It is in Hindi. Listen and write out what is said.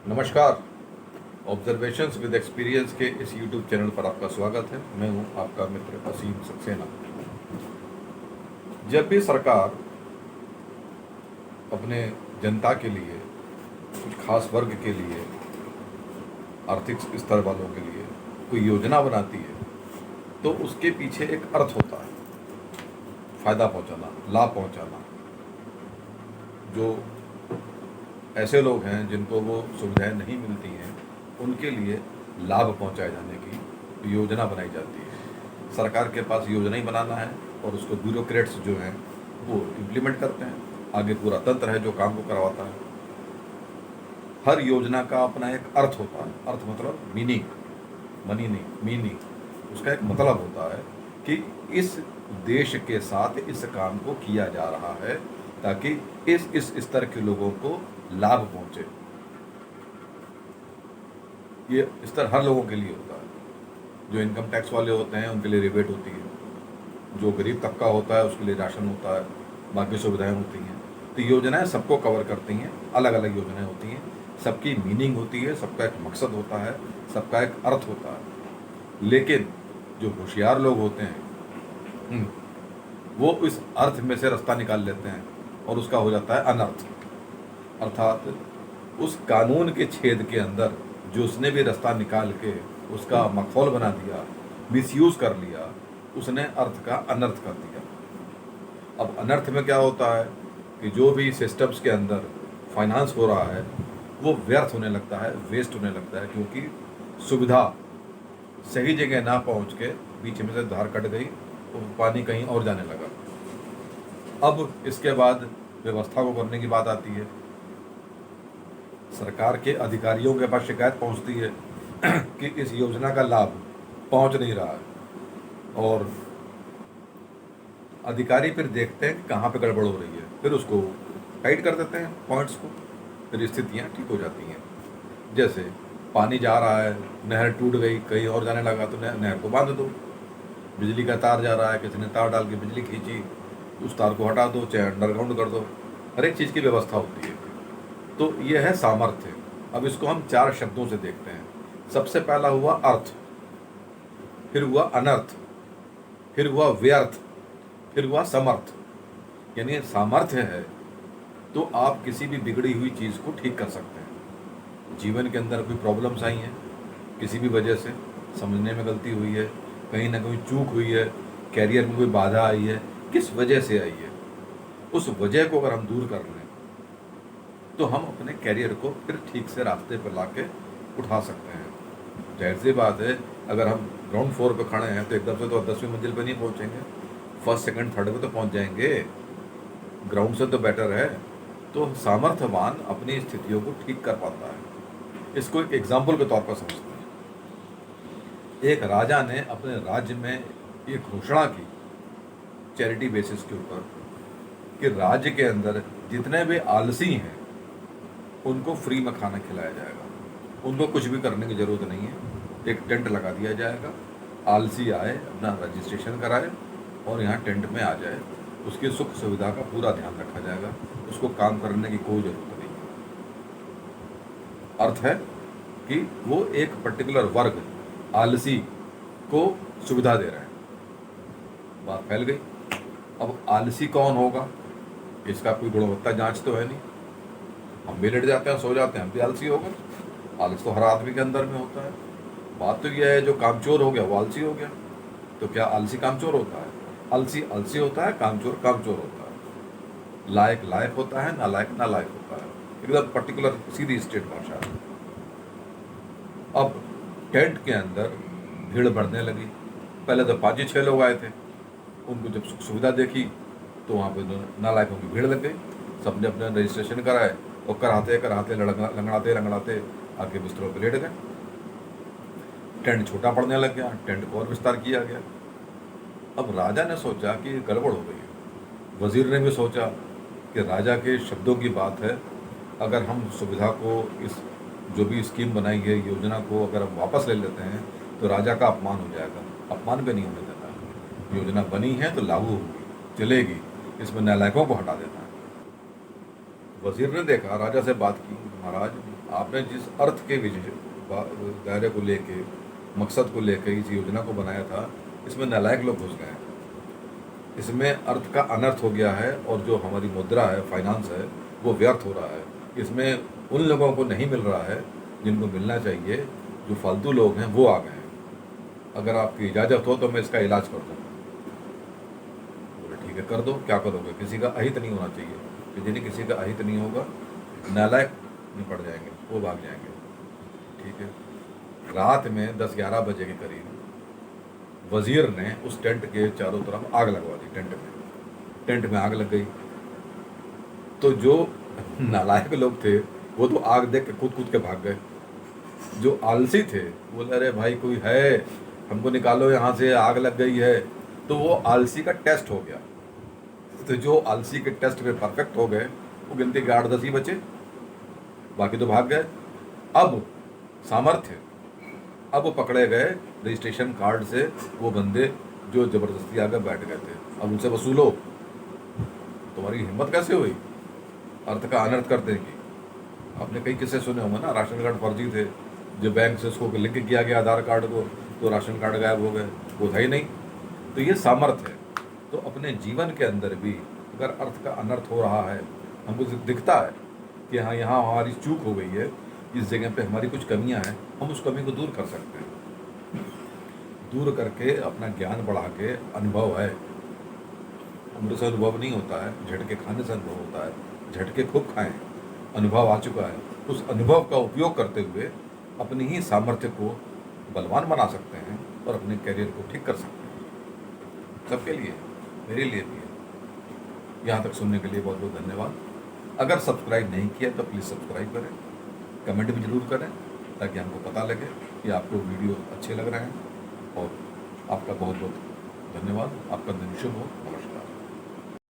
नमस्कार। ऑब्जर्वेशंस विद एक्सपीरियंस के इस यूट्यूब चैनल पर आपका स्वागत है। मैं हूं आपका मित्र असीम सक्सेना। जब भी सरकार अपने जनता के लिए, कुछ खास वर्ग के लिए, आर्थिक स्तर वालों के लिए कोई योजना बनाती है तो उसके पीछे एक अर्थ होता है, फ़ायदा पहुंचाना, लाभ पहुंचाना। जो ऐसे लोग हैं जिनको वो सुविधाएं नहीं मिलती हैं, उनके लिए लाभ पहुंचाए जाने की योजना बनाई जाती है। सरकार के पास योजना ही बनाना है और उसको ब्यूरोक्रेट्स जो हैं वो इम्प्लीमेंट करते हैं। आगे पूरा तंत्र है जो काम को करवाता है। हर योजना का अपना एक अर्थ होता है। अर्थ मतलब मीनिंग, मनी नहीं, मीनिंग। उसका एक मतलब होता है कि इस देश के साथ इस काम को किया जा रहा है ताकि इस स्तर के लोगों को लाभ पहुंचे। ये स्तर हर लोगों के लिए होता है। जो इनकम टैक्स वाले होते हैं उनके लिए रिबेट होती है, जो गरीब तबका होता है उसके लिए राशन होता है, बाकी सुविधाएं होती हैं। तो योजनाएं सबको कवर करती हैं, अलग अलग योजनाएं होती हैं, सबकी मीनिंग होती है, सबका एक मकसद होता है, सबका एक अर्थ होता है। लेकिन जो होशियार लोग होते हैं वो इस अर्थ में से रास्ता निकाल लेते हैं और उसका हो जाता है अनर्थ। अर्थात उस कानून के छेद के अंदर जो उसने भी रास्ता निकाल के उसका मखौल बना दिया, मिसयूज कर लिया, उसने अर्थ का अनर्थ कर दिया। अब अनर्थ में क्या होता है कि जो भी सिस्टम्स के अंदर फाइनेंस हो रहा है वो व्यर्थ होने लगता है, वेस्ट होने लगता है, क्योंकि सुविधा सही जगह ना पहुंच के बीच में से धार कट गई तो पानी कहीं और जाने लगा। अब इसके बाद व्यवस्था को करने की बात आती है। सरकार के अधिकारियों के पास शिकायत पहुंचती है कि इस योजना का लाभ पहुंच नहीं रहा है, और अधिकारी फिर देखते हैं कि कहाँ पे गड़बड़ हो रही है, फिर उसको टाइट कर देते हैं पॉइंट्स को, फिर स्थितियाँ ठीक हो जाती हैं। जैसे पानी जा रहा है, नहर टूट गई, कहीं और जाने लगा तो नहर को बांध दो। बिजली का तार जा रहा है, किसी ने तार डाल के बिजली खींची, उस तार को हटा दो, चाहे अंडरग्राउंड कर दो। हर एक चीज़ की व्यवस्था होती है। तो यह है सामर्थ्य। अब इसको हम 4 शब्दों से देखते हैं। सबसे पहला हुआ अर्थ, फिर हुआ अनर्थ, फिर हुआ व्यर्थ, फिर हुआ समर्थ। यानी सामर्थ्य है तो आप किसी भी बिगड़ी हुई चीज़ को ठीक कर सकते हैं। जीवन के अंदर कोई प्रॉब्लम्स आई हैं, किसी भी वजह से समझने में गलती हुई है, कहीं ना कहीं चूक हुई है, कैरियर में कोई बाधा आई है, किस वजह से आई है, उस वजह को अगर हम दूर कर लें तो हम अपने कैरियर को फिर ठीक से रास्ते पर ला के उठा सकते हैं। जाहिर सी बात है, अगर हम ग्राउंड फ्लोर पर खड़े हैं तो एकदम से तो 10वीं मंजिल पर नहीं पहुंचेंगे, फर्स्ट सेकंड थर्ड पे तो पहुंच जाएंगे। ग्राउंड से तो बेटर है। तो सामर्थ्यवान अपनी स्थितियों को ठीक कर पाता है। इसको एक एग्जाम्पल के तौर पर समझते हैं। एक राजा ने अपने राज्य में एक घोषणा की चैरिटी बेसिस के ऊपर कि राज्य के अंदर जितने भी आलसी हैं उनको फ्री में खाना खिलाया जाएगा। उनको कुछ भी करने की ज़रूरत नहीं है, एक टेंट लगा दिया जाएगा, आलसी आए, अपना रजिस्ट्रेशन कराए और यहाँ टेंट में आ जाए, उसकी सुख सुविधा का पूरा ध्यान रखा जाएगा, उसको काम करने की कोई ज़रूरत नहीं। अर्थ है कि वो एक पर्टिकुलर वर्ग आलसी को सुविधा दे रहे हैं। बात फैल गई। अब आलसी कौन होगा, इसका कोई गुणवत्ता जांच तो है नहीं। हम भी लेट जाते हैं, सो जाते हैं, हम भी आलसी हो गए। आलस तो हर आदमी के अंदर में होता है। बात तो यह है जो कामचोर हो गया वो आलसी हो गया। तो क्या आलसी कामचोर होता है? आलसी आलसी होता है, कामचोर कामचोर होता है, लायक लायक होता है, नालायक नालायक होता है। एकदम पर्टिकुलर सीधी स्टेट भाषा है। अब टेंट के अंदर भीड़ बढ़ने लगी। पहले तो 5-6 लोग आए थे, उनको जब सुख सुविधा देखी तो वहाँ पर नालायकों की भीड़ लग गई। सबने अपने रजिस्ट्रेशन कराए और कराते कराते लंगड़ाते लंगड़ाते आके बिस्तरों पर लेट गए। टेंट छोटा पड़ने लग गया, टेंट को और विस्तार किया गया। अब राजा ने सोचा कि गड़बड़ हो गई है। वजीर ने भी सोचा कि राजा के शब्दों की बात है, अगर हम सुविधा को, इस जो भी स्कीम बनाई है, योजना को अगर हम वापस ले लेते हैं तो राजा का अपमान हो जाएगा। अपमान पे नहीं होने देना। योजना बनी है तो लागू होगी, चलेगी, इसमें नालायकों को हटा देना है। वजीर ने देखा, राजा से बात की, महाराज आपने जिस अर्थ के विजय दायरे को लेके, मकसद को लेके इस योजना को बनाया था, इसमें नालायक लोग घुस गए हैं। इसमें अर्थ का अनर्थ हो गया है, और जो हमारी मुद्रा है, फाइनेंस है, वो व्यर्थ हो रहा है। इसमें उन लोगों को नहीं मिल रहा है जिनको मिलना चाहिए। जो फालतू लोग हैं वो आ गए हैं। अगर आपकी इजाज़त हो तो मैं इसका इलाज कर दूँ। बोले ठीक है, कर दो। क्या करोगे? किसी का अहित नहीं होना चाहिए, कि जिन्हें किसी का अहित नहीं होगा, नालायक निपट जाएंगे, वो भाग जाएंगे। ठीक है। रात में 10-11 बजे के करीब वजीर ने उस टेंट के चारों तरफ आग लगवा दी। टेंट में आग लग गई। तो जो नालायक लोग थे वो तो आग देख के कूद कूद के भाग गए। जो आलसी थे बोले अरे भाई कोई है, हमको निकालो यहाँ से, आग लग गई है। तो वो आलसी का टेस्ट हो गया। तो जो आलसी के टेस्ट में परफेक्ट हो गए, वो गिनती के 8-10 ही बचे, बाकी तो भाग गए। अब सामर्थ्य, अब वो पकड़े गए रजिस्ट्रेशन कार्ड से, वो बंदे जो जबरदस्ती आकर बैठ गए थे। अब उनसे वसूलो। तुम्हारी हिम्मत कैसे हुई अर्थ का अनर्थ कर देंगी? आपने कई किस्से सुने होंगे ना, राशन कार्ड फर्जी थे, जो बैंक से उसको लिंक किया गया आधार कार्ड को, तो राशन कार्ड गायब हो गए, वो था ही नहीं। तो ये सामर्थ्य है। तो अपने जीवन के अंदर भी अगर अर्थ का अनर्थ हो रहा है, हमको दिखता है कि हाँ यहाँ हमारी चूक हो गई है, इस जगह पे हमारी कुछ कमियां हैं, हम उस कमी को दूर कर सकते हैं। दूर करके अपना ज्ञान बढ़ा के, अनुभव है, उम्र से अनुभव नहीं होता है, झटके खाने से अनुभव होता है। झटके खूब खाएं, अनुभव आ चुका है। उस अनुभव का उपयोग करते हुए अपनी ही सामर्थ्य को बलवान बना सकते हैं और अपने करियर को ठीक कर सकते हैं। सबके लिए, मेरे लिए भी है। यहाँ तक सुनने के लिए बहुत बहुत धन्यवाद। अगर सब्सक्राइब नहीं किया तो प्लीज़ सब्सक्राइब करें, कमेंट भी ज़रूर करें, ताकि हमको पता लगे कि आपको वीडियो अच्छे लग रहे हैं। और आपका बहुत बहुत धन्यवाद। आपका दिन शुभ हो। नमस्कार।